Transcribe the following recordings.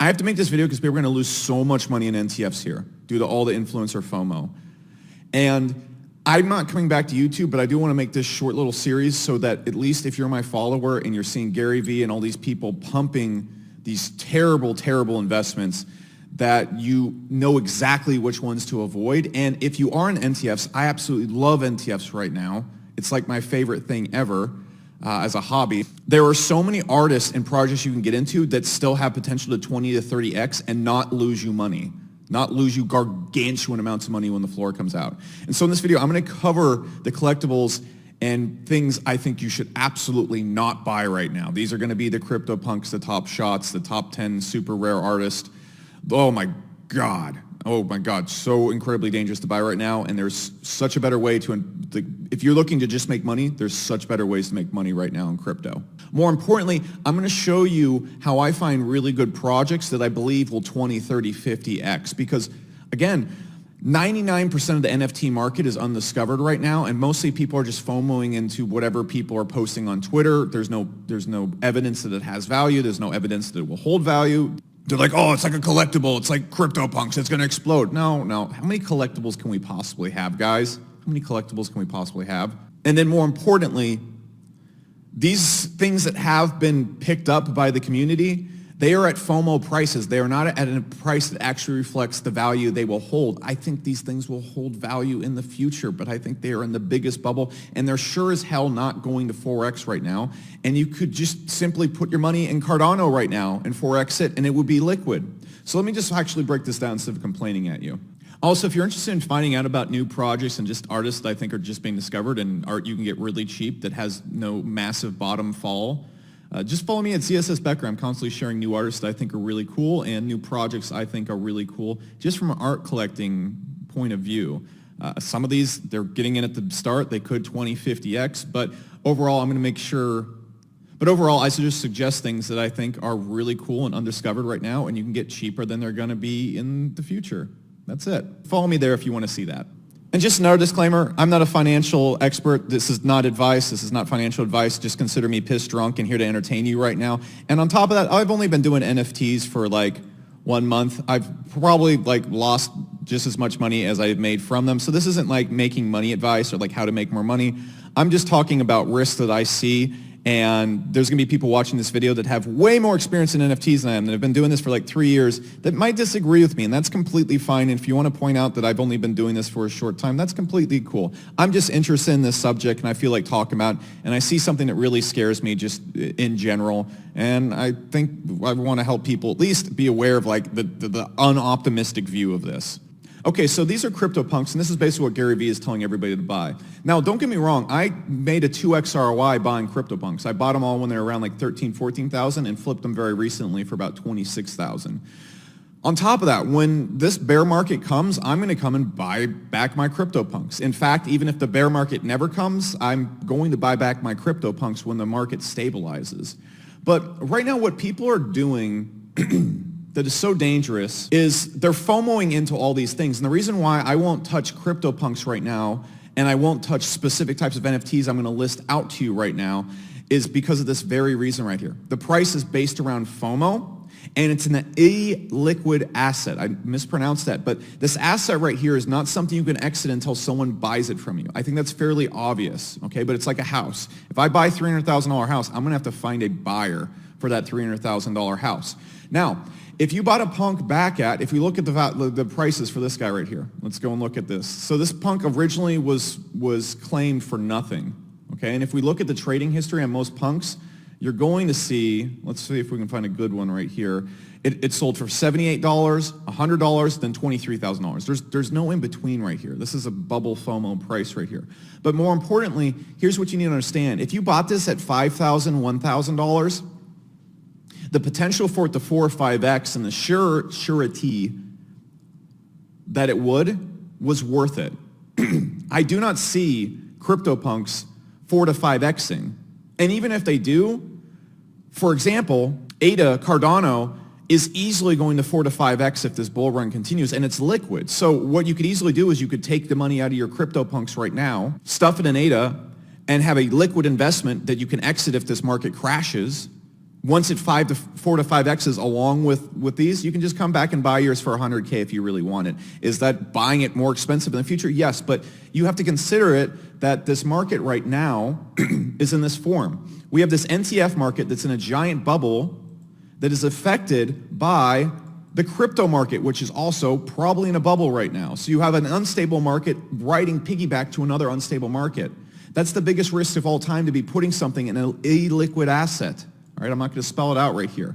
I have to make this video because people are going to lose so much money in NTFs here due to all the influencer FOMO. And I'm not coming back to YouTube, but I do want to make this short little series so that at least if you're my follower and you're seeing Gary Vee and all these people pumping these terrible, terrible investments, that you know exactly which ones to avoid. And if you are in NTFs, I absolutely love NTFs right now. It's like my favorite thing ever as a hobby. There are so many artists and projects you can get into that still have potential to 20 to 30x and not lose you money, not lose you gargantuan amounts of money when the floor comes out. And so in this video, I'm going to cover the collectibles and things I think you should absolutely not buy right now. These are going to be the CryptoPunks, the top shots, the top 10 super rare artists. Oh my God, so incredibly dangerous to buy right now. And there's such a better way to, if you're looking to just make money, there's such better ways to make money right now in crypto. More importantly, I'm going to show you how I find really good projects that I believe will 20, 30, 50x. Because again, 99% of the NFT market is undiscovered right now, and mostly people are just FOMOing into whatever people are posting on Twitter. There's no evidence that it has value. There's no evidence that it will hold value. They're like, oh, it's like a collectible. It's like CryptoPunks. It's going to explode. No. How many collectibles can we possibly have, guys? How many collectibles can we possibly have? And then more importantly, these things that have been picked up by the community, they are at FOMO prices. They are not at a price that actually reflects the value they will hold. I think these things will hold value in the future, but I think they are in the biggest bubble, and they're sure as hell not going to 4x right now. And you could just simply put your money in Cardano right now and 4x it, and it would be liquid. So let me just actually break this down instead of complaining at you. Also, if you're interested in finding out about new projects and just artists that I think are just being discovered and art you can get really cheap that has no massive bottom fall, just follow me at CSS Becker. I'm constantly sharing new artists that I think are really cool and new projects I think are really cool just from an art collecting point of view. Some of these, they're getting in at the start. They could 20, 50x, but overall, I'm going to make sure. But overall, I just suggest things that I think are really cool and undiscovered right now, and you can get cheaper than they're going to be in the future. That's it. Follow me there if you want to see that. And just another disclaimer, I'm not a financial expert. This is not advice. This is not financial advice. Just consider me pissed drunk and here to entertain you right now. And on top of that, I've only been doing NFTs for like 1 month. I've probably lost just as much money as I've made from them. So this isn't like making money advice or like how to make more money. I'm just talking about risks that I see. And there's going to be people watching this video that have way more experience in NFTs than I am, that have been doing this for like 3 years, that might disagree with me, and that's completely fine. And if you want to point out that I've only been doing this for a short time, that's completely cool. I'm just interested in this subject, and I feel like talking about it, and I see something that really scares me just in general, and I think I want to help people at least be aware of like the unoptimistic view of this. Okay, so these are CryptoPunks, and this is basically what Gary Vee is telling everybody to buy. Now, don't get me wrong. I made a 2x ROI buying CryptoPunks. I bought them all when they were around like 13, 14,000 and flipped them very recently for about 26,000. On top of that, when this bear market comes, I'm going to come and buy back my CryptoPunks. In fact, even if the bear market never comes, I'm going to buy back my CryptoPunks when the market stabilizes. But right now, what people are doing that is so dangerous is they're FOMOing into all these things. And the reason why I won't touch CryptoPunks right now, and I won't touch specific types of NFTs I'm going to list out to you right now, is because of this very reason right here. The price is based around FOMO, and it's an illiquid asset. I mispronounced that, but this asset right here is not something you can exit until someone buys it from you. I think that's fairly obvious, okay? But it's like a house. If I buy a $300,000 house, I'm going to have to find a buyer for that $300,000 house. Now, if you bought a punk back at, if we look at the prices for this guy right here, let's go and look at this. So this punk originally was claimed for nothing, okay? And if we look at the trading history on most punks, you're going to see, let's see if we can find a good one right here. It sold for $78, $100, then $23,000. There's no in between right here. This is a bubble FOMO price right here. But more importantly, here's what you need to understand. If you bought this at $5,000, $1,000, the potential for it to 4 or 5x and the surety that it was worth it. I do not see CryptoPunks 4 to 5xing. And even if they do, for example, Cardano is easily going to 4 to 5x if this bull run continues, and it's liquid. So what you could easily do is you could take the money out of your CryptoPunks right now, stuff it in ADA, and have a liquid investment that you can exit if this market crashes once it 4 to 5x's along with these, you can just come back and buy yours for 100K if you really want it. Is that buying it more expensive in the future? Yes, but you have to consider it that this market right now is in this form. We have this NTF market that's in a giant bubble that is affected by the crypto market, which is also probably in a bubble right now. So you have an unstable market riding piggyback to another unstable market. That's the biggest risk of all time, to be putting something in an illiquid asset. All right, I'm not going to spell it out right here.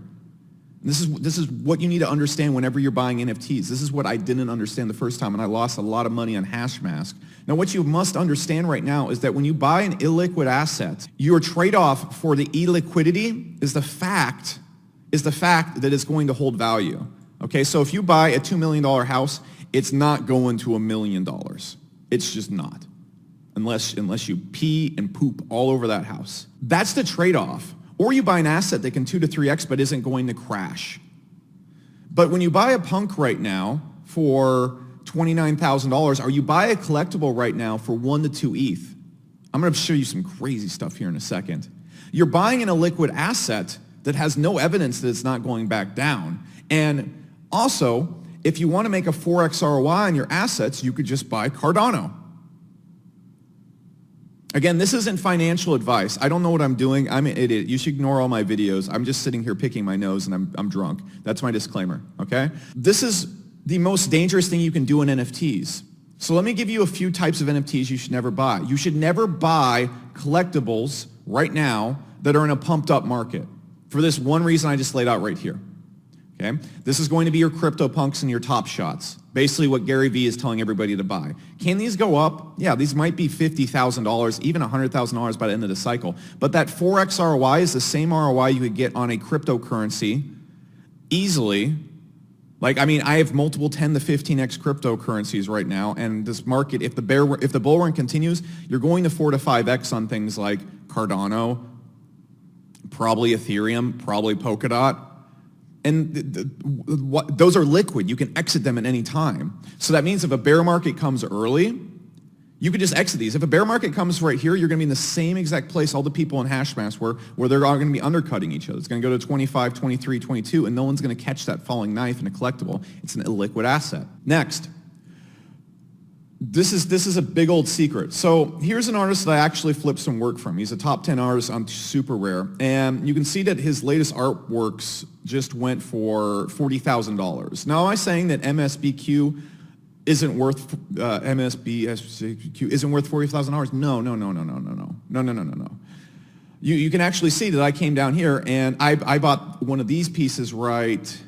This is what you need to understand whenever you're buying NFTs. This is what I didn't understand the first time, and I lost a lot of money on Hashmask. Now, what you must understand right now is that when you buy an illiquid asset, your trade-off for the illiquidity is the fact that it's going to hold value. Okay, so if you buy a $2 million house, it's not going to $1 million. It's just not, unless you pee and poop all over that house. That's the trade-off. Or you buy an asset that can 2 to 3x but isn't going to crash. But when you buy a punk right now for $29,000, or you buy a collectible right now for 1 to 2 ETH, I'm going to show you some crazy stuff here in a second. You're buying an illiquid asset that has no evidence that it's not going back down. And also, if you want to make a 4x ROI on your assets, you could just buy Cardano. Again, this isn't financial advice. I don't know what I'm doing. I'm an idiot. You should ignore all my videos. I'm just sitting here picking my nose and I'm drunk. That's my disclaimer, okay? This is the most dangerous thing you can do in NFTs. So let me give you a few types of NFTs you should never buy. You should never buy collectibles right now that are in a pumped up market, for this one reason I just laid out right here. Okay? This is going to be your crypto punks and your top shots. Basically what Gary Vee is telling everybody to buy. Can these go up? Yeah, these might be $50,000, even $100,000 by the end of the cycle. But that 4x ROI is the same ROI you could get on a cryptocurrency easily. Like, I mean, I have multiple 10 to 15x cryptocurrencies right now, and this market, if the bull run continues, you're going to 4 to 5x on things like Cardano, probably Ethereum, probably Polkadot. And those are liquid. You can exit them at any time. So that means if a bear market comes early, you could just exit these. If a bear market comes right here, you're going to be in the same exact place all the people in Hashmask were, where they're all going to be undercutting each other. It's going to go to 25, 23, 22, and no one's going to catch that falling knife in a collectible. It's an illiquid asset. Next. This is a big old secret. So here's an artist that I actually flipped some work from. He's a top 10 artist on Super Rare. And you can see that his latest artworks just went for $40,000. Now, am I saying that MSBQ isn't worth $40,000? No. You can actually see that I came down here and I bought one of these pieces right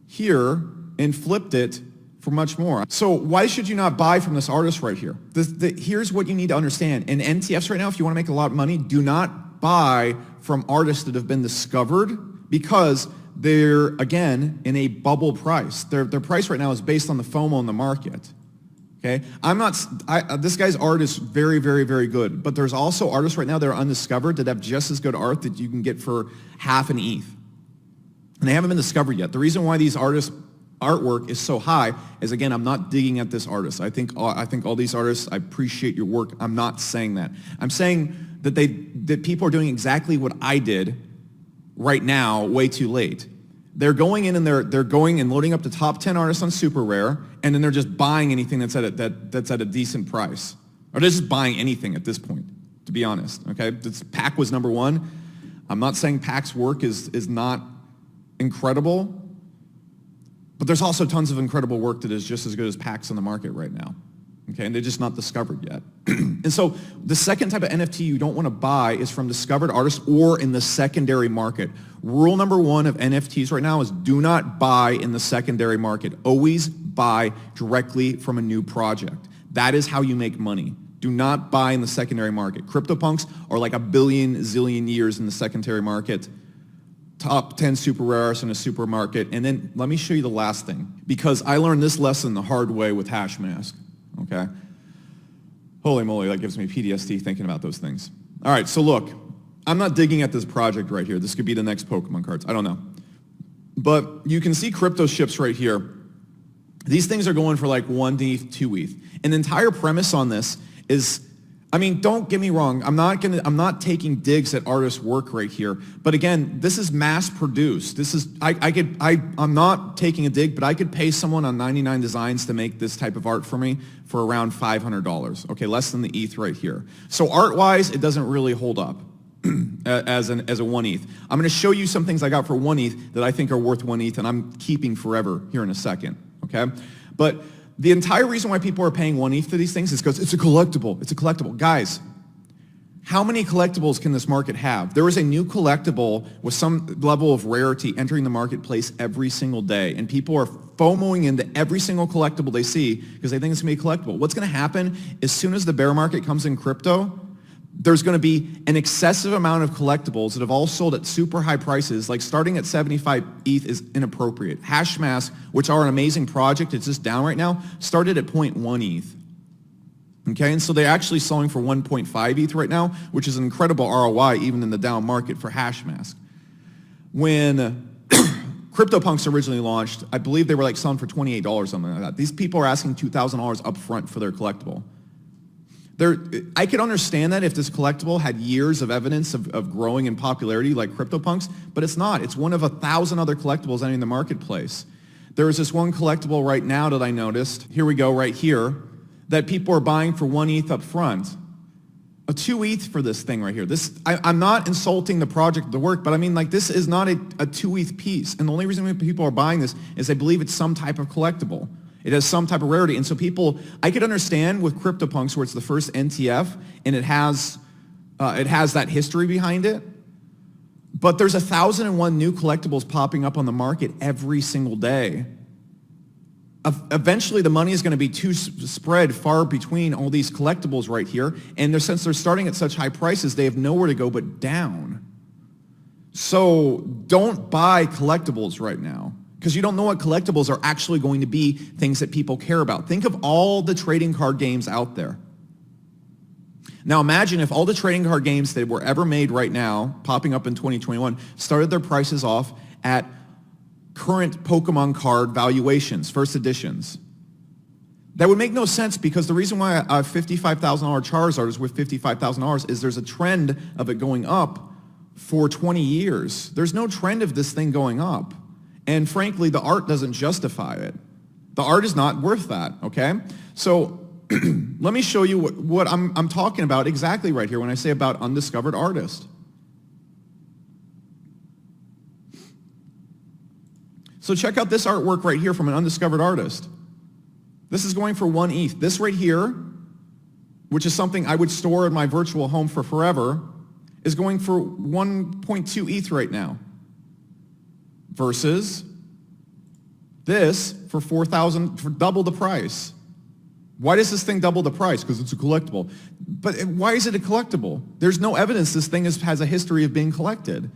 here and flipped it for much more. So why should you not buy from this artist right here? Here's what you need to understand. In NTFs right now, if you want to make a lot of money, do not buy from artists that have been discovered, because they're, again, in a bubble price. Their price right now is based on the FOMO in the market. Okay? This guy's art is very, very, very good, but there's also artists right now that are undiscovered that have just as good art that you can get for half an ETH. And they haven't been discovered yet. The reason why these artists' artwork is so high is, again, I'm not digging at this artist. I think all these artists, I appreciate your work. I'm not saying that. I'm saying that people are doing exactly what I did right now, way too late. They're going in and they're going and loading up the top 10 artists on Super Rare, and then they're just buying anything that's at a decent price. Or they're just buying anything at this point, to be honest. Okay, Pac was number one. I'm not saying Pac's work is not incredible, but there's also tons of incredible work that is just as good as Pac's on the market right now. Okay, and they're just not discovered yet. And so the second type of NFT you don't want to buy is from discovered artists or in the secondary market. Rule number one of NFTs right now is do not buy in the secondary market. Always buy directly from a new project. That is how you make money. Do not buy in the secondary market. CryptoPunks are like a billion, zillion years in the secondary market. Top 10 super rares in a supermarket. And then let me show you the last thing, because I learned this lesson the hard way with Hashmask. Okay? Holy moly, that gives me PTSD thinking about those things. All right, so look, I'm not digging at this project right here. This could be the next Pokemon cards. I don't know. But you can see crypto ships right here. These things are going for like 1 ETH, 2 ETH. And the entire premise on this is I mean, don't get me wrong. I'm not taking digs at artists' work right here. But again, this is mass produced. I'm not taking a dig, but I could pay someone on 99 Designs to make this type of art for me for around $500. Okay, less than the ETH right here. So art-wise, it doesn't really hold up as a 1 ETH. I'm going to show you some things I got for 1 ETH that I think are worth 1 ETH, and I'm keeping forever here in a second. Okay, but the entire reason why people are paying 1 ETH for these things is because it's a collectible. It's a collectible. Guys, how many collectibles can this market have? There is a new collectible with some level of rarity entering the marketplace every single day, and people are FOMOing into every single collectible they see because they think it's going to be a collectible. What's going to happen as soon as the bear market comes in crypto, there's going to be an excessive amount of collectibles that have all sold at super high prices, like starting at 75 ETH is inappropriate. Hashmask, which are an amazing project, it's just down right now, started at 0.1 ETH. Okay, and so they're actually selling for 1.5 ETH right now, which is an incredible ROI even in the down market for Hashmask. When CryptoPunks originally launched, I believe they were like selling for $28, something like that. These people are asking $2,000 up front for their collectible. I could understand that if this collectible had years of evidence of growing in popularity like CryptoPunks, but it's not. It's one of 1,000 other collectibles entering the marketplace. There is this one collectible right now that I noticed, here we go right here, that people are buying for 1 ETH up front. A 2 ETH for this thing right here. I'm not insulting the project, the work, but I mean like this is not a 2 ETH piece. And the only reason people are buying this is they believe it's some type of collectible. It has some type of rarity. And so people, I could understand with CryptoPunks where it's the first NTF and it has that history behind it. But there's 1,001 new collectibles popping up on the market every single day. Eventually the money is going to be too spread far between all these collectibles right here. And since they're starting at such high prices, they have nowhere to go but down. So don't buy collectibles right now, because you don't know what collectibles are actually going to be things that people care about. Think of all the trading card games out there. Now imagine if all the trading card games that were ever made right now, popping up in 2021, started their prices off at current Pokemon card valuations, first editions. That would make no sense, because the reason why a $55,000 Charizard is worth $55,000 is there's a trend of it going up for 20 years. There's no trend of this thing going up. And frankly, the art doesn't justify it. The art is not worth that, okay? So let me show you what I'm talking about exactly right here when I say about undiscovered artist. So check out this artwork right here from an undiscovered artist. This is going for 1 ETH. This right here, which is something I would store in my virtual home for forever, is going for 1.2 ETH right now. Versus this for 4,000, for double the price. Why does this thing double the price? Because it's a collectible. But why is it a collectible? There's no evidence this thing has a history of being collected.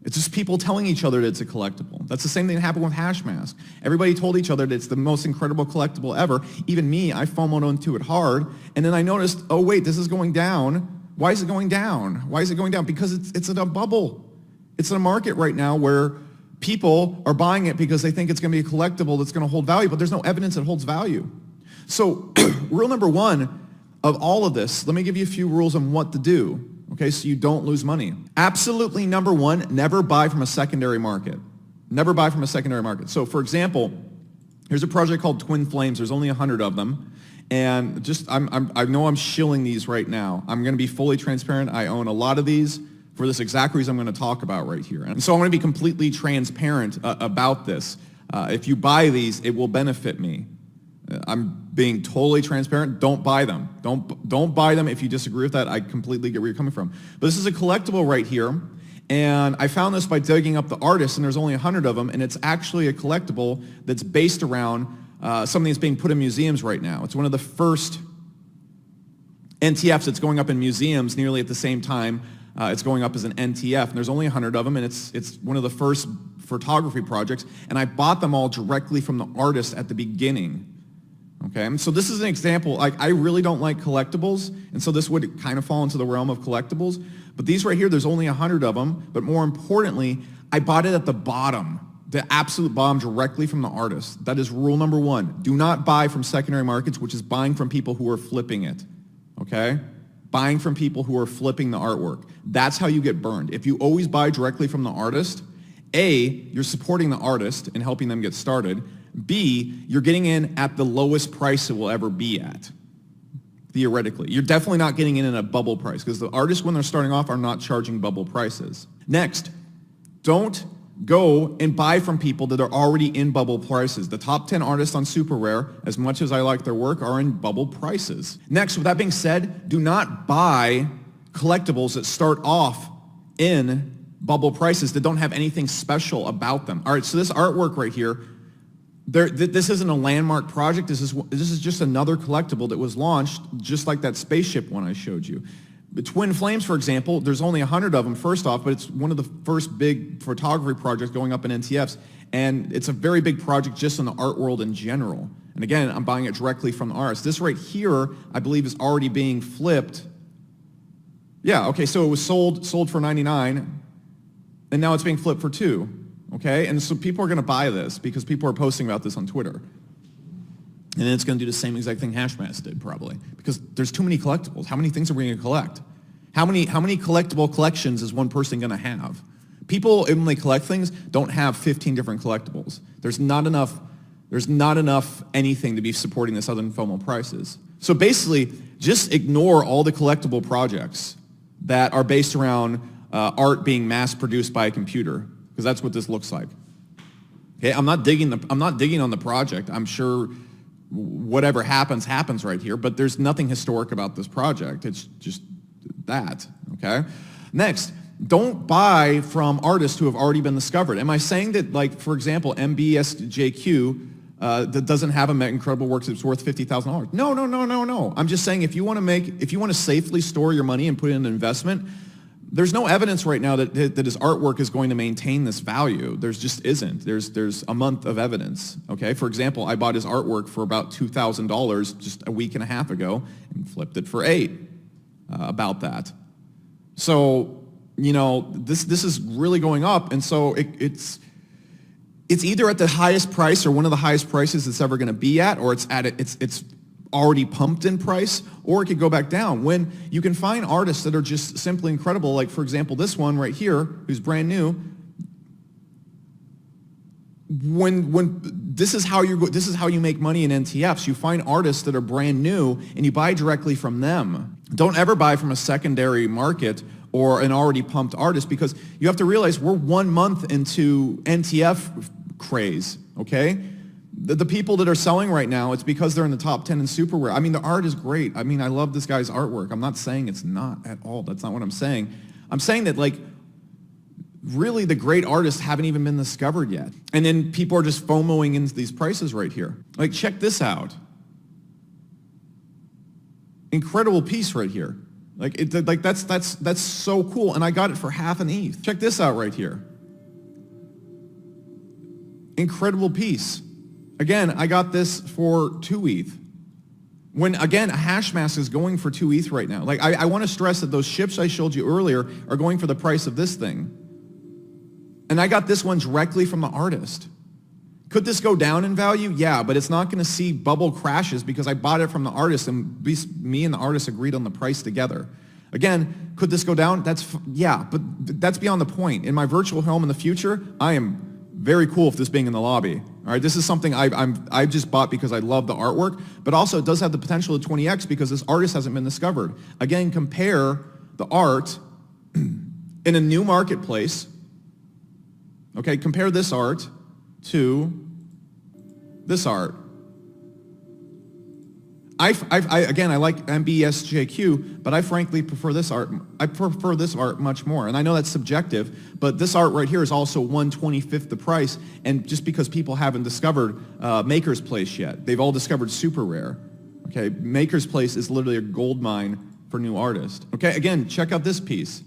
It's just people telling each other that it's a collectible. That's the same thing that happened with Hashmask. Everybody told each other that it's the most incredible collectible ever. Even me, I FOMO'd into it hard. And then I noticed, oh wait, this is going down. Why is it going down? Why is it going down? Because it's in a bubble. It's in a market right now where people are buying it because they think it's going to be a collectible that's going to hold value, but there's no evidence it holds value. So rule number one of all of this, let me give you a few rules on what to do, okay, so you don't lose money. Absolutely number one, never buy from a secondary market. Never buy from a secondary market. So for example, here's a project called Twin Flames. There's only 100 of them. And I know I'm shilling these right now. I'm going to be fully transparent. I own a lot of these for this exact reason I'm going to talk about right here. And so I'm going to be completely transparent about this. If you buy these, it will benefit me. I'm being totally transparent. Don't buy them. Don't buy them if you disagree with that. I completely get where you're coming from. But this is a collectible right here. And I found this by digging up the artists, and there's only 100 of them. And it's actually a collectible that's based around something that's being put in museums right now. It's one of the first NTFs that's going up in museums nearly at the same time. It's going up as an NTF, and there's only 100 of them, and it's one of the first photography projects, and I bought them all directly from the artist at the beginning. Okay, and so this is an example. Like, I really don't like collectibles, and so this would kind of fall into the realm of collectibles, but these right here, there's only 100 of them, but more importantly, I bought it at the bottom, the absolute bottom, directly from the artist. That is rule number one. Do not buy from secondary markets, which is buying from people who are flipping it, okay? buying from people who are flipping the artwork. That's how you get burned. If you always buy directly from the artist, A, you're supporting the artist and helping them get started. B, you're getting in at the lowest price it will ever be at, theoretically. You're definitely not getting in at a bubble price because the artists, when they're starting off, are not charging bubble prices. Next, don't go and buy from people that are already in bubble prices. The top 10 artists on Super Rare, as much as I like their work, are in bubble prices. Next, with that being said, do not buy collectibles that start off in bubble prices that don't have anything special about them. All right, so this artwork right here, this isn't a landmark project. This is just another collectible that was launched just like that spaceship one I showed you. The Twin Flames, for example, there's only 100 of them, first off, but it's one of the first big photography projects going up in NTFs, and it's a very big project just in the art world in general. And again, I'm buying it directly from the artist. This right here, I believe, is already being flipped. Yeah, okay, so it was sold for 99, and now it's being flipped for 2, okay? And so people are going to buy this because people are posting about this on Twitter. And then it's going to do the same exact thing Hashmass did, probably, because there's too many collectibles. How many things are we going to collect? How many collectible collections is one person going to have? People, when they collect things, don't have 15 different collectibles. There's not enough anything to be supporting this other than FOMO prices. So basically, just ignore all the collectible projects that are based around art being mass-produced by a computer, because that's what this looks like. Okay, I'm not digging on the project. I'm sure whatever happens right here, but there's nothing historic about this project. It's just that, okay? Next, don't buy from artists who have already been discovered. Am I saying that, like, for example, MBSJQ that doesn't have a incredible work that's worth $50,000? No. I'm just saying if you want to safely store your money and put it in an investment, there's no evidence right now that his artwork is going to maintain this value. There just isn't. There's a month of evidence, okay? For example, I bought his artwork for about $2,000 just a week and a half ago and flipped it for $8 about that. So, you know, this is really going up, and so it's either at the highest price or one of the highest prices it's ever going to be at, or it's already pumped in price, or it could go back down. When you can find artists that are just simply incredible, like for example this one right here, who's brand new. When this is how you make money in NTFs. You find artists that are brand new and you buy directly from them. Don't ever buy from a secondary market or an already pumped artist, because you have to realize we're 1 month into NTF craze, okay? The people that are selling right now, it's because they're in the top 10 in Super Rare. I mean, the art is great. I mean, I love this guy's artwork. I'm not saying it's not at all. That's not what I'm saying. I'm saying that, like, really the great artists haven't even been discovered yet. And then people are just FOMOing into these prices right here. Like, check this out. Incredible piece right here. Like, that's so cool. And I got it for half an ETH. Check this out right here. Incredible piece. Again, I got this for 2 ETH. When, again, a Hashmass is going for 2 ETH right now. Like, I want to stress that those ships I showed you earlier are going for the price of this thing. And I got this one directly from the artist. Could this go down in value? Yeah, but it's not going to see bubble crashes because I bought it from the artist and me and the artist agreed on the price together. Again, could this go down? Yeah, but that's beyond the point. In my virtual home in the future, I am very cool with this being in the lobby. All right, this is something I just bought because I love the artwork, but also it does have the potential to 20x because this artist hasn't been discovered. Again, compare the art in a new marketplace. Okay, compare this art to this art. Again, I like MBSJQ, but I frankly prefer this art. I prefer this art much more. And I know that's subjective, but this art right here is also 1/25th the price. And just because people haven't discovered Maker's Place yet, they've all discovered Super Rare. Okay, Maker's Place is literally a gold mine for new artists. Okay, again, check out this piece.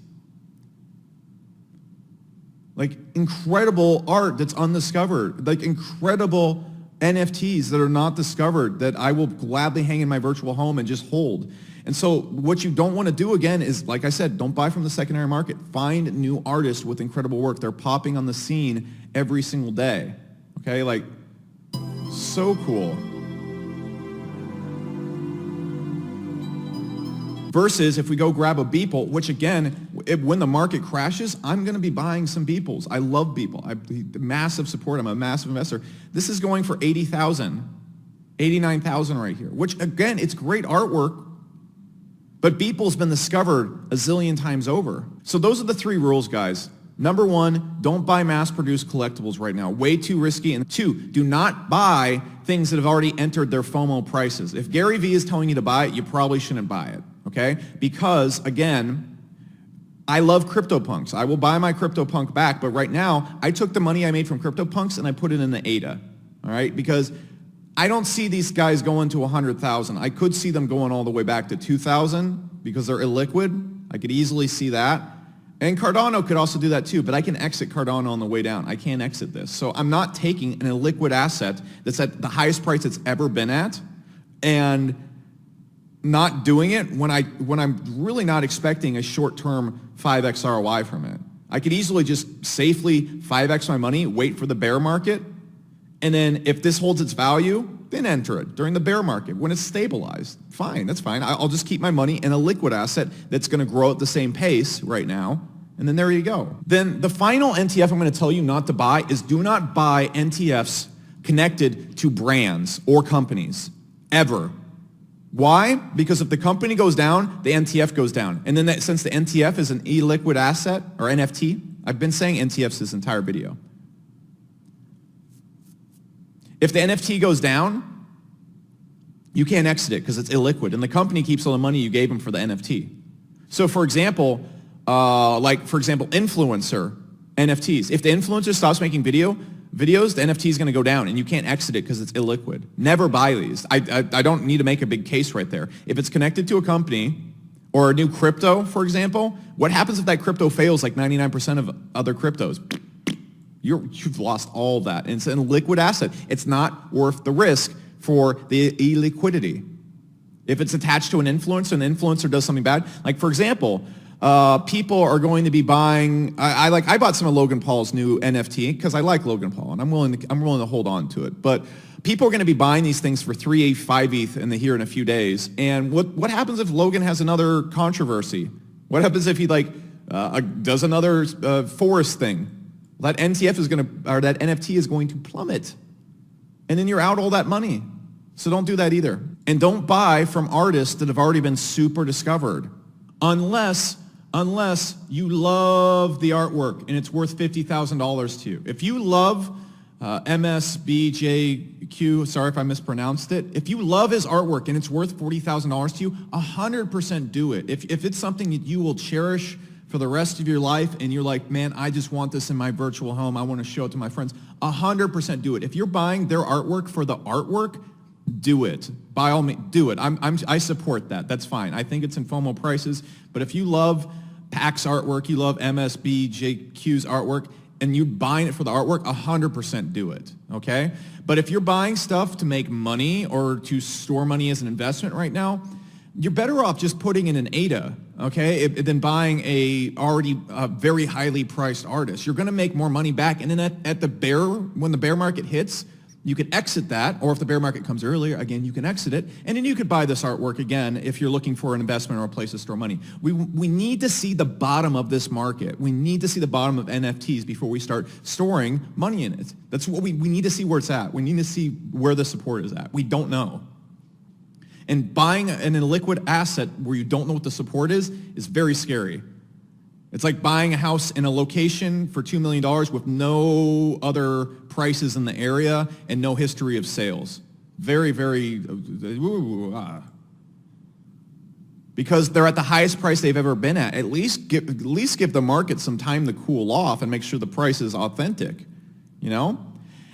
Like, incredible art that's undiscovered. Like, incredible NFTs that are not discovered that I will gladly hang in my virtual home and just hold. And so what you don't want to do, again, is, like I said, don't buy from the secondary market. Find new artists with incredible work. They're popping on the scene every single day. Okay, like, so cool. Versus if we go grab a Beeple, which again, when the market crashes, I'm going to be buying some Beeples. I love Beeple. Massive support. I'm a massive investor. This is going for 80,000, 89,000 right here, which again, it's great artwork, but Beeple's been discovered a zillion times over. So those are the 3 rules, guys. Number 1, don't buy mass-produced collectibles right now. Way too risky. And 2, do not buy things that have already entered their FOMO prices. If Gary Vee is telling you to buy it, you probably shouldn't buy it, okay? Because, again, I love CryptoPunks. I will buy my CryptoPunk back, but right now, I took the money I made from CryptoPunks and I put it in the ADA, all right? Because I don't see these guys going to 100,000. I could see them going all the way back to 2,000 because they're illiquid. I could easily see that. And Cardano could also do that too, but I can exit Cardano on the way down. I can't exit this. So I'm not taking an illiquid asset that's at the highest price it's ever been at and not doing it when I'm really not expecting a short-term 5x ROI from it. I could easily just safely 5x my money, wait for the bear market, and then if this holds its value, then enter it during the bear market when it's stabilized. Fine, that's fine. I'll just keep my money in a liquid asset that's going to grow at the same pace right now. And then there you go. Then the final NTF I'm going to tell you not to buy is do not buy NTFs connected to brands or companies, ever. Why? Because if the company goes down, the NTF goes down. And then since the NTF is an illiquid asset, or NFT, I've been saying NTFs this entire video. If the NFT goes down, you can't exit it because it's illiquid, and the company keeps all the money you gave them for the NFT. So for example, influencer NFTs. If the influencer stops making videos, the NFT is going to go down, and you can't exit it because it's illiquid. Never buy these. I don't need to make a big case right there. If it's connected to a company or a new crypto, for example, what happens if that crypto fails like 99% of other cryptos? You've lost all that. And it's an illiquid asset. It's not worth the risk for the illiquidity. If it's attached to an influencer and the influencer does something bad, like for example, people are going to be buying. I bought some of Logan Paul's new NFT because I like Logan Paul and I'm willing to hold on to it. But people are going to be buying these things for 3 ETH, 5 ETH here in a few days. And what happens if Logan has another controversy? What happens if he does another forest thing? That NFT is going to plummet. And then you're out all that money. So don't do that either. And don't buy from artists that have already been super discovered. Unless you love the artwork and it's worth $50,000 to you. If you love MSBJQ, sorry if I mispronounced it. If you love his artwork and it's worth $40,000 to you, 100% do it. If it's something that you will cherish for the rest of your life and you're like, man, I just want this in my virtual home. I want to show it to my friends. 100% do it. If you're buying their artwork for the artwork, do it. By all means, do it. I support that. That's fine. I think it's in FOMO prices. But if you love PAC's artwork, you love MSBJQ's artwork, and you're buying it for the artwork, 100% do it. Okay? But if you're buying stuff to make money or to store money as an investment right now, you're better off just putting in an ADA, okay, than buying a already very highly priced artist. You're going to make more money back, and then when the bear market hits, you can exit that, or if the bear market comes earlier, again, you can exit it, and then you could buy this artwork again if you're looking for an investment or a place to store money. We need to see the bottom of this market. We need to see the bottom of NFTs before we start storing money in it. That's what we need to see where it's at. We need to see where the support is at. We don't know. And buying an illiquid asset where you don't know what the support is very scary. It's like buying a house in a location for $2 million with no other prices in the area and no history of sales. Very, very, because they're at the highest price they've ever been at. At least give the market some time to cool off and make sure the price is authentic, you know?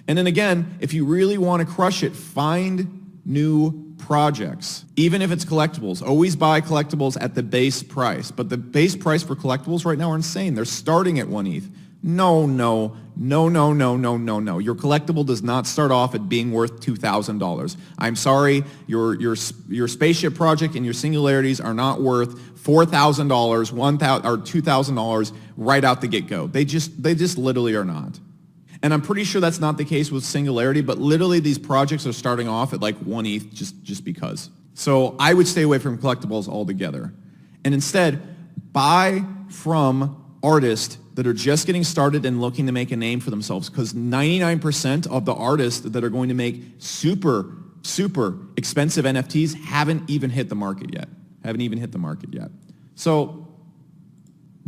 And then again, if you really want to crush it, find new projects. Even if it's collectibles, always buy collectibles at the base price. But the base price for collectibles right now are insane. They're starting at 1 ETH. No. Your collectible does not start off at being worth $2,000. I'm sorry, your spaceship project and your singularities are not worth $4,000, $1,000 or $2,000 right out the get-go. They just literally are not. And I'm pretty sure that's not the case with Singularity, but literally these projects are starting off at like 1 ETH just because. So I would stay away from collectibles altogether. And instead, buy from artists that are just getting started and looking to make a name for themselves, because 99% of the artists that are going to make super, super expensive NFTs haven't even hit the market yet. So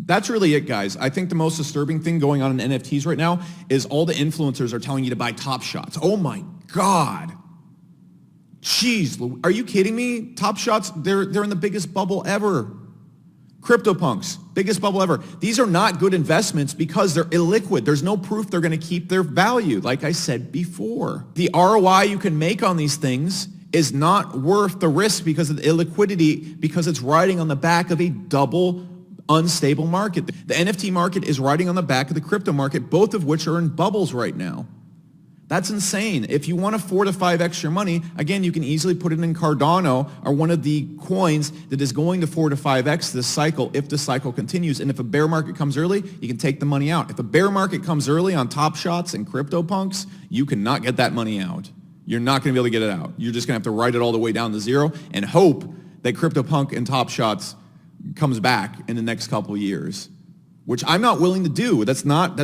that's really it, guys. I think the most disturbing thing going on in NFTs right now is all the influencers are telling you to buy Top Shots. Oh my God. Jeez, are you kidding me? Top Shots, they're in the biggest bubble ever. CryptoPunks, biggest bubble ever. These are not good investments because they're illiquid. There's no proof they're going to keep their value, like I said before. The ROI you can make on these things is not worth the risk because of the illiquidity, because it's riding on the back of a double unstable market. The NFT market is riding on the back of the crypto market, both of which are in bubbles right now. That's insane. If you want to 4 to 5x your money, again, you can easily put it in Cardano or one of the coins that is going to 4 to 5x this cycle if the cycle continues. And if a bear market comes early, you can take the money out. If a bear market comes early on Top Shots and CryptoPunks, you cannot get that money out. You're not going to be able to get it out. You're just going to have to write it all the way down to zero and hope that CryptoPunk and Top Shots comes back in the next couple of years, which I'm not willing to do. That's not,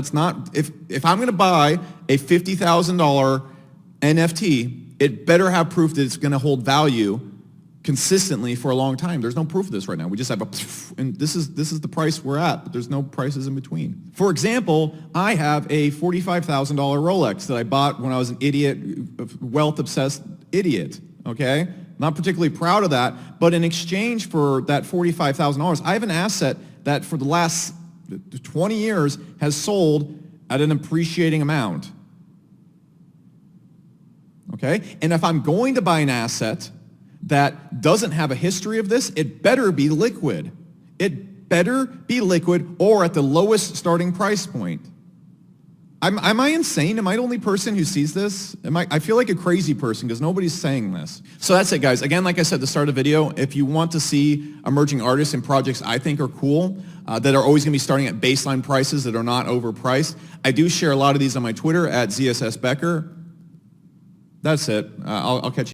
if I'm going to buy a $50,000 NFT, it better have proof that it's going to hold value consistently for a long time. There's no proof of this right now. We just have and this is the price we're at, but there's no prices in between. For example, I have a $45,000 Rolex that I bought when I was an idiot, wealth-obsessed idiot, okay? Not particularly proud of that, but in exchange for that $45,000, I have an asset that for the last 20 years has sold at an appreciating amount. Okay? And if I'm going to buy an asset that doesn't have a history of this, it better be liquid. It better be liquid or at the lowest starting price point. Am I insane? Am I the only person who sees this? I feel like a crazy person because nobody's saying this. So that's it, guys. Again, like I said at the start of the video, if you want to see emerging artists and projects I think are cool, that are always going to be starting at baseline prices that are not overpriced, I do share a lot of these on my Twitter at ZSSBecker. That's it. I'll catch you.